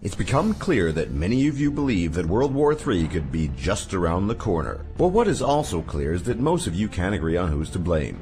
It's become clear that many of you believe that World War III could be just around the corner. But what is also clear is that most of you can't agree on who's to blame.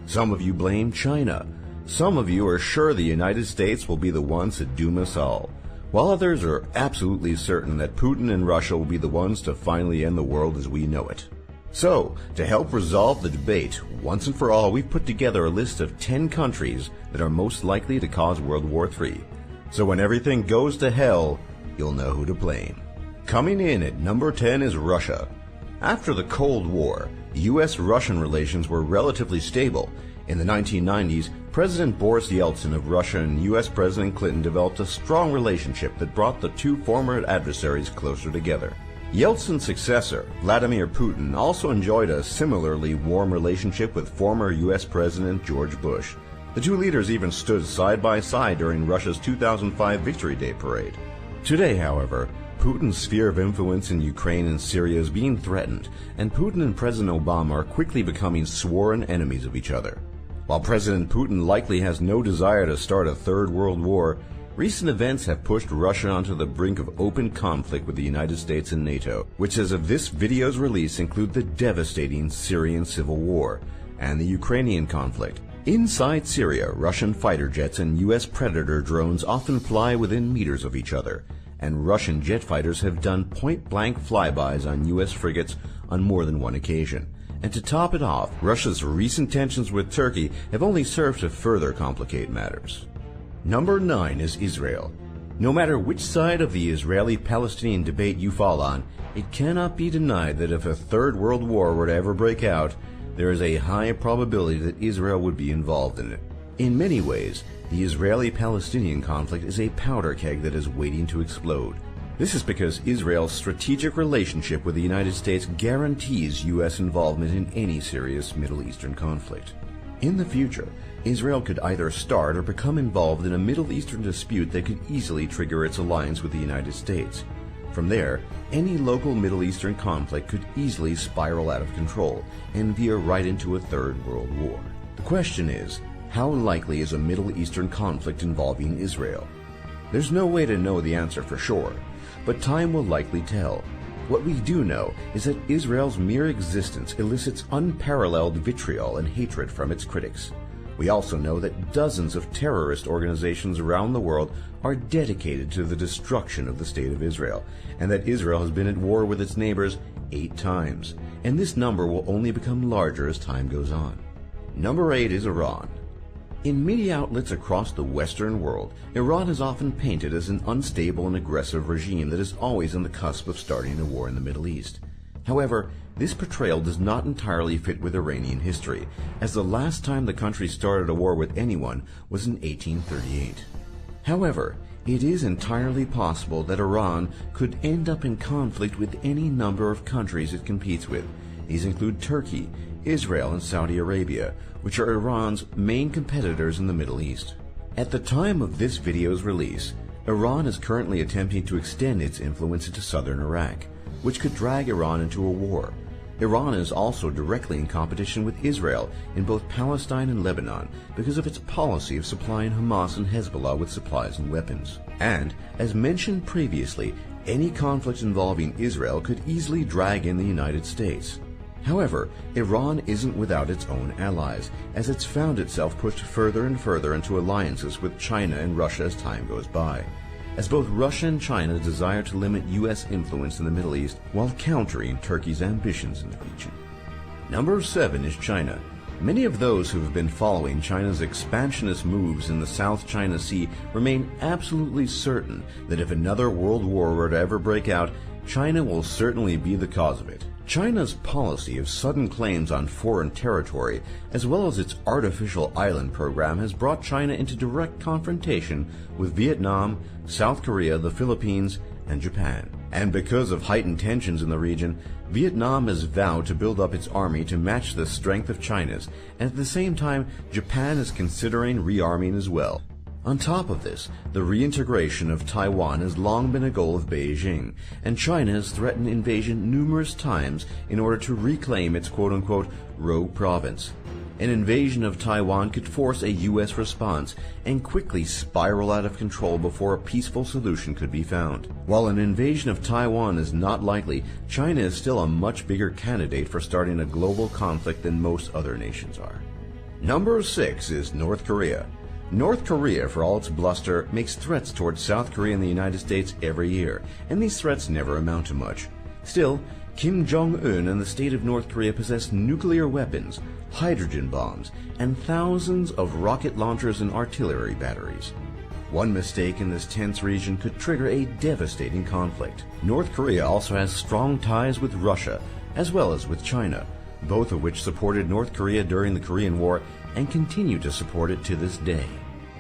Some of you blame China. Some of you are sure the United States will be the ones to doom us all, while others are absolutely certain that Putin and Russia will be the ones to finally end the world as we know it. So, to help resolve the debate, once and for all, we've put together a list of 10 countries that are most likely to cause World War III. So when everything goes to hell, you'll know who to blame. Coming in at number 10 is Russia. After the Cold War, U.S.-Russian relations were relatively stable. In the 1990s, President Boris Yeltsin of Russia and U.S. President Clinton developed a strong relationship that brought the two former adversaries closer together. Yeltsin's successor, Vladimir Putin, also enjoyed a similarly warm relationship with former U.S. President George Bush. The two leaders even stood side by side during Russia's 2005 Victory Day parade. Today, however, Putin's sphere of influence in Ukraine and Syria is being threatened, and Putin and President Obama are quickly becoming sworn enemies of each other. While President Putin likely has no desire to start a third world war, recent events have pushed Russia onto the brink of open conflict with the United States and NATO, which as of this video's release include the devastating Syrian civil war and the Ukrainian conflict. Inside Syria, Russian fighter jets and U.S. Predator drones often fly within meters of each other, and Russian jet fighters have done point-blank flybys on U.S. frigates on more than one occasion. And to top it off, Russia's recent tensions with Turkey have only served to further complicate matters. Number 9 is Israel. No matter which side of the Israeli-Palestinian debate you fall on, it cannot be denied that if a third world war were to ever break out, there is a high probability that Israel would be involved in it. In many ways, the Israeli-Palestinian conflict is a powder keg that is waiting to explode. This is because Israel's strategic relationship with the United States guarantees U.S. involvement in any serious Middle Eastern conflict. In the future, Israel could either start or become involved in a Middle Eastern dispute that could easily trigger its alliance with the United States. From there, any local Middle Eastern conflict could easily spiral out of control and veer right into a third world war. The question is, how likely is a Middle Eastern conflict involving Israel? There's no way to know the answer for sure, but time will likely tell. What we do know is that Israel's mere existence elicits unparalleled vitriol and hatred from its critics. We also know that dozens of terrorist organizations around the world are dedicated to the destruction of the State of Israel, and that Israel has been at war with its neighbors 8 times, and this number will only become larger as time goes on. Number 8 is Iran. In media outlets across the Western world, Iran is often painted as an unstable and aggressive regime that is always on the cusp of starting a war in the Middle East. However, this portrayal does not entirely fit with Iranian history, as the last time the country started a war with anyone was in 1838. However, it is entirely possible that Iran could end up in conflict with any number of countries it competes with. These include Turkey, Israel, and Saudi Arabia, which are Iran's main competitors in the Middle East. At the time of this video's release, Iran is currently attempting to extend its influence into southern Iraq, which could drag Iran into a war. Iran is also directly in competition with Israel in both Palestine and Lebanon because of its policy of supplying Hamas and Hezbollah with supplies and weapons. And, as mentioned previously, any conflict involving Israel could easily drag in the United States. However, Iran isn't without its own allies, as it's found itself pushed further and further into alliances with China and Russia as time goes by, as both Russia and China desire to limit U.S. influence in the Middle East while countering Turkey's ambitions in the region. Number 7 is China. Many of those who have been following China's expansionist moves in the South China Sea remain absolutely certain that if another world war were to ever break out, China will certainly be the cause of it. China's policy of sudden claims on foreign territory, as well as its artificial island program, has brought China into direct confrontation with Vietnam, South Korea, the Philippines, and Japan. And because of heightened tensions in the region, Vietnam has vowed to build up its army to match the strength of China's, and at the same time, Japan is considering rearming as well. On top of this, the reintegration of Taiwan has long been a goal of Beijing, and China has threatened invasion numerous times in order to reclaim its quote-unquote rogue province. An invasion of Taiwan could force a U.S. response and quickly spiral out of control before a peaceful solution could be found. While an invasion of Taiwan is not likely, China is still a much bigger candidate for starting a global conflict than most other nations are. Number 6 is North Korea. North Korea, for all its bluster, makes threats towards South Korea and the United States every year, and these threats never amount to much. Still, Kim Jong-un and the state of North Korea possess nuclear weapons, hydrogen bombs, and thousands of rocket launchers and artillery batteries. One mistake in this tense region could trigger a devastating conflict. North Korea also has strong ties with Russia, as well as with China, both of which supported North Korea during the Korean War and continue to support it to this day.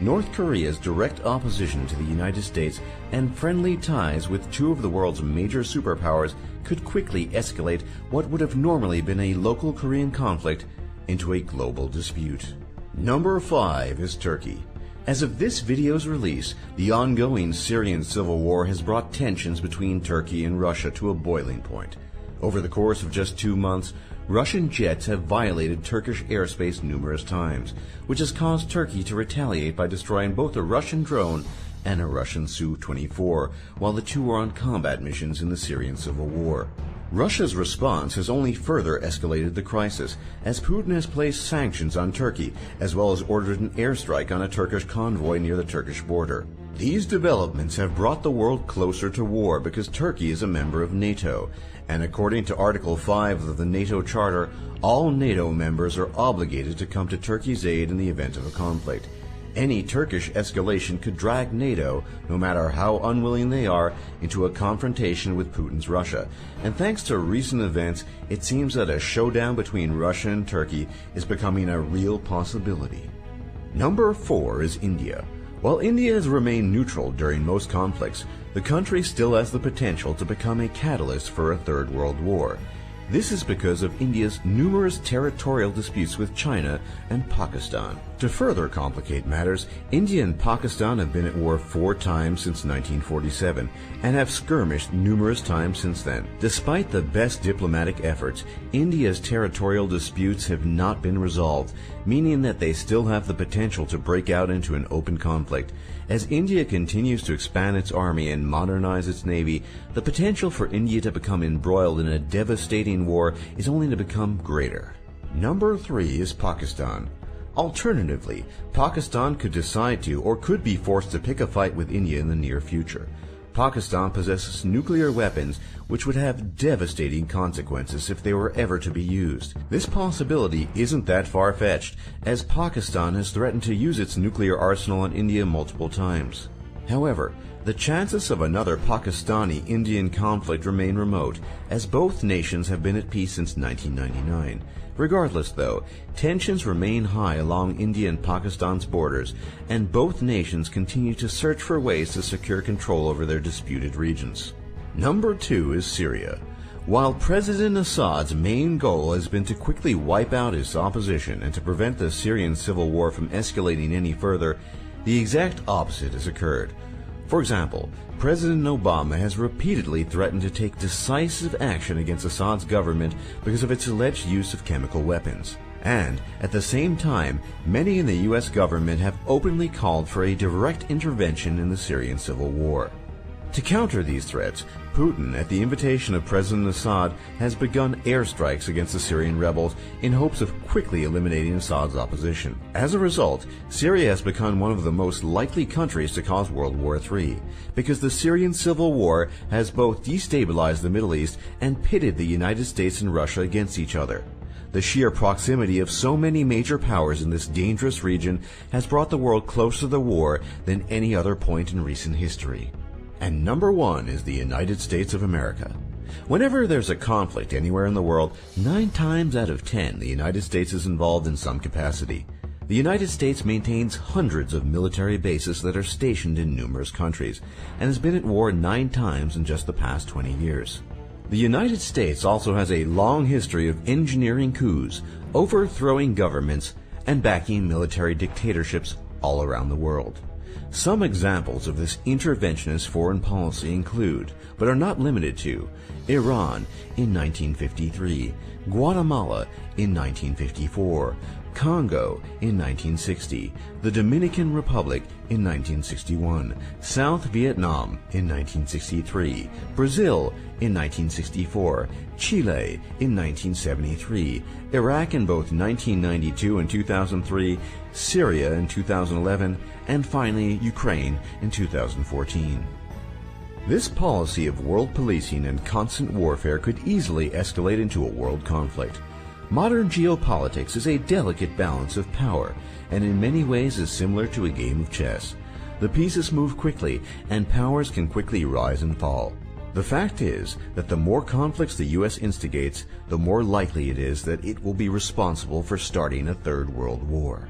North Korea's direct opposition to the United States and friendly ties with two of the world's major superpowers could quickly escalate what would have normally been a local Korean conflict into a global dispute. Number 5 is Turkey. As of this video's release, the ongoing Syrian civil war has brought tensions between Turkey and Russia to a boiling point. Over the course of just 2 months, Russian jets have violated Turkish airspace numerous times, which has caused Turkey to retaliate by destroying both a Russian drone and a Russian Su-24, while the two are on combat missions in the Syrian civil war. Russia's response has only further escalated the crisis, as Putin has placed sanctions on Turkey, as well as ordered an airstrike on a Turkish convoy near the Turkish border. These developments have brought the world closer to war because Turkey is a member of NATO, and according to Article 5 of the NATO Charter, all NATO members are obligated to come to Turkey's aid in the event of a conflict. Any Turkish escalation could drag NATO, no matter how unwilling they are, into a confrontation with Putin's Russia. And thanks to recent events, it seems that a showdown between Russia and Turkey is becoming a real possibility. Number 4 is India. While India has remained neutral during most conflicts, the country still has the potential to become a catalyst for a third world war. This is because of India's numerous territorial disputes with China and Pakistan. To further complicate matters, India and Pakistan have been at war 4 times since 1947 and have skirmished numerous times since then. Despite the best diplomatic efforts, India's territorial disputes have not been resolved, meaning that they still have the potential to break out into an open conflict. As India continues to expand its army and modernize its navy, the potential for India to become embroiled in a devastating war is only to become greater. Number 3 is Pakistan. Alternatively, Pakistan could decide to or could be forced to pick a fight with India in the near future. Pakistan possesses nuclear weapons which would have devastating consequences if they were ever to be used. This possibility isn't that far-fetched, as Pakistan has threatened to use its nuclear arsenal on India multiple times. However, the chances of another Pakistani-Indian conflict remain remote, as both nations have been at peace since 1999. Regardless, though, tensions remain high along India and Pakistan's borders, and both nations continue to search for ways to secure control over their disputed regions. Number 2 is Syria. While President Assad's main goal has been to quickly wipe out his opposition and to prevent the Syrian civil war from escalating any further, the exact opposite has occurred. For example, President Obama has repeatedly threatened to take decisive action against Assad's government because of its alleged use of chemical weapons. And, at the same time, many in the U.S. government have openly called for a direct intervention in the Syrian civil war. To counter these threats, Putin, at the invitation of President Assad, has begun airstrikes against the Syrian rebels in hopes of quickly eliminating Assad's opposition. As a result, Syria has become one of the most likely countries to cause World War III, because the Syrian civil war has both destabilized the Middle East and pitted the United States and Russia against each other. The sheer proximity of so many major powers in this dangerous region has brought the world closer to the war than any other point in recent history. And number 1 is the United States of America. Whenever there's a conflict anywhere in the world, 9 times out of 10 the United States is involved in some capacity. The United States maintains hundreds of military bases that are stationed in numerous countries, and has been at war 9 times in just the past 20 years. The United States also has a long history of engineering coups, overthrowing governments, and backing military dictatorships all around the world. Some examples of this interventionist foreign policy include, but are not limited to, Iran in 1953, Guatemala in 1954, Congo in 1960, the Dominican Republic in 1961, South Vietnam in 1963, Brazil in 1964, Chile in 1973, Iraq in both 1992 and 2003, Syria in 2011, and finally Ukraine in 2014. This policy of world policing and constant warfare could easily escalate into a world conflict. Modern geopolitics is a delicate balance of power, and in many ways is similar to a game of chess. The pieces move quickly, and powers can quickly rise and fall. The fact is that the more conflicts the U.S. instigates, the more likely it is that it will be responsible for starting a third world war.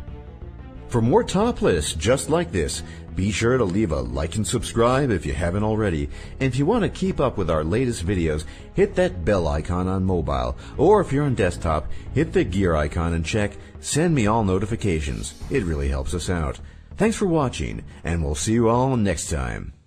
For more top lists just like this, be sure to leave a like and subscribe if you haven't already. And if you want to keep up with our latest videos, hit that bell icon on mobile, or if you're on desktop, hit the gear icon and check Send Me All Notifications. It really helps us out. Thanks for watching, and we'll see you all next time.